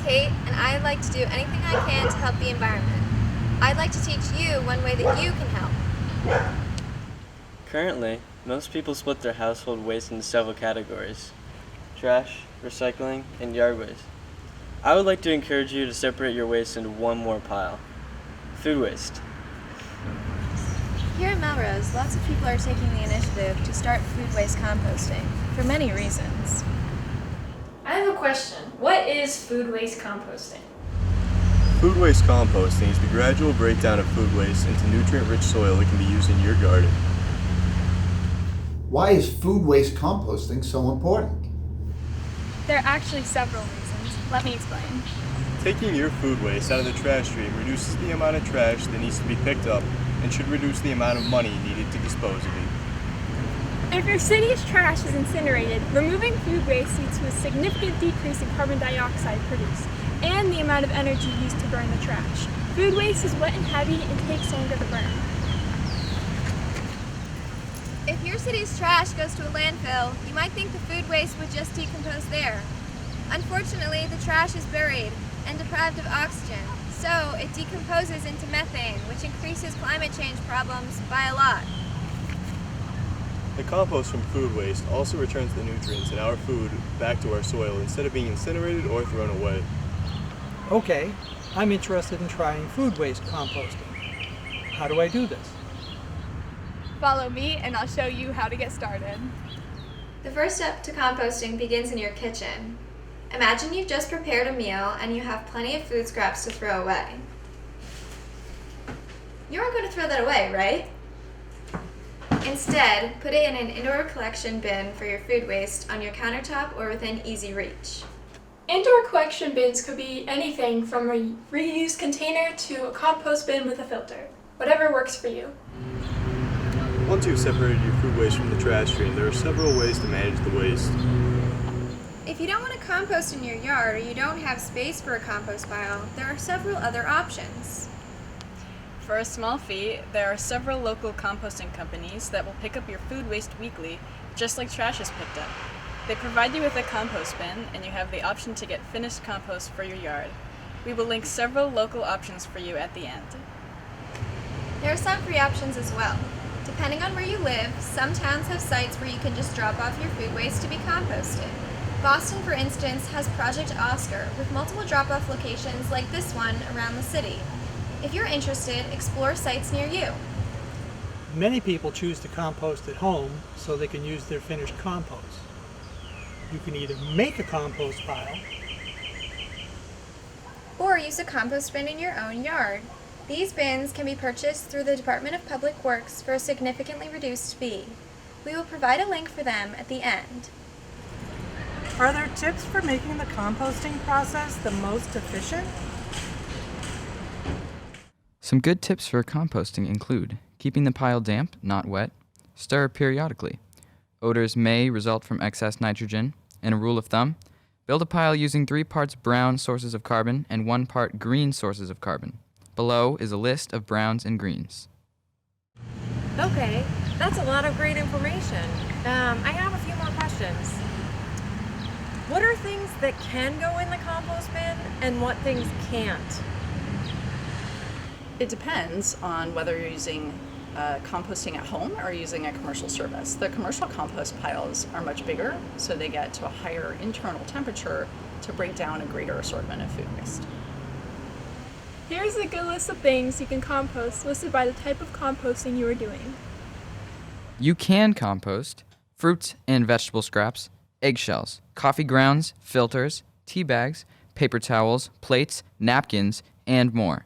Kate, and I'd like to do anything I can to help the environment. I'd like to teach you one way that you can help. Currently, most people split their household waste into several categories: trash, recycling, and yard waste. I would like to encourage you to separate your waste into one more pile: food waste. Here at Melrose, lots of people are taking the initiative to start food waste composting for many reasons. I have a question. What is food waste composting? Food waste composting is the gradual breakdown of food waste into nutrient-rich soil that can be used in your garden. Why is food waste composting so important? There are actually several reasons. Let me explain. Taking your food waste out of the trash stream reduces the amount of trash that needs to be picked up and should reduce the amount of money needed to dispose of it. If your city's trash is incinerated, removing food waste leads to a significant decrease in carbon dioxide produced and the amount of energy used to burn the trash. Food waste is wet and heavy and takes longer to burn. If your city's trash goes to a landfill, you might think the food waste would just decompose there. Unfortunately, the trash is buried and deprived of oxygen, so it decomposes into methane, which increases climate change problems by a lot. The compost from food waste also returns the nutrients in our food back to our soil instead of being incinerated or thrown away. Okay, I'm interested in trying food waste composting. How do I do this? Follow me and I'll show you how to get started. The first step to composting begins in your kitchen. Imagine you've just prepared a meal and you have plenty of food scraps to throw away. You aren't going to throw that away, right? Instead, put it in an indoor collection bin for your food waste on your countertop or within easy reach. Indoor collection bins could be anything from a reused container to a compost bin with a filter. Whatever works for you. Once you've separated your food waste from the trash stream, there are several ways to manage the waste. If you don't want to compost in your yard or you don't have space for a compost pile, there are several other options. For a small fee, there are several local composting companies that will pick up your food waste weekly, just like trash is picked up. They provide you with a compost bin, and you have the option to get finished compost for your yard. We will link several local options for you at the end. There are some free options as well. Depending on where you live, some towns have sites where you can just drop off your food waste to be composted. Boston, for instance, has Project Oscar with multiple drop-off locations like this one around the city. If you're interested, explore sites near you. Many people choose to compost at home so they can use their finished compost. You can either make a compost pile or use a compost bin in your own yard. These bins can be purchased through the Department of Public Works for a significantly reduced fee. We will provide a link for them at the end. Are there tips for making the composting process the most efficient? Some good tips for composting include keeping the pile damp, not wet, stir periodically. Odors may result from excess nitrogen, and a rule of thumb, build a pile using 3 parts brown sources of carbon and 1 part green sources of carbon. Below is a list of browns and greens. Okay, that's a lot of great information. I have a few more questions. What are things that can go in the compost bin and what things can't? It depends on whether you're using composting at home or using a commercial service. The commercial compost piles are much bigger, so they get to a higher internal temperature to break down a greater assortment of food waste. Here's a good list of things you can compost listed by the type of composting you are doing. You can compost fruits and vegetable scraps, eggshells, coffee grounds, filters, tea bags, paper towels, plates, napkins, and more.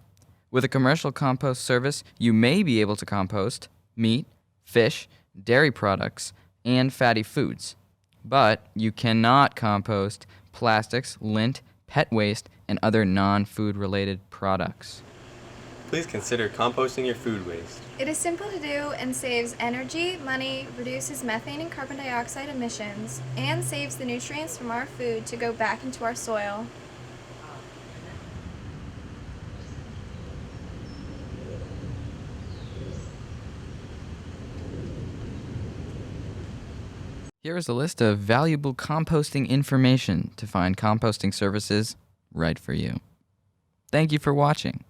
With a commercial compost service, you may be able to compost meat, fish, dairy products, and fatty foods. But you cannot compost plastics, lint, pet waste, and other non-food related products. Please consider composting your food waste. It is simple to do and saves energy, money, reduces methane and carbon dioxide emissions, and saves the nutrients from our food to go back into our soil. Here is a list of valuable composting information to find composting services right for you. Thank you for watching.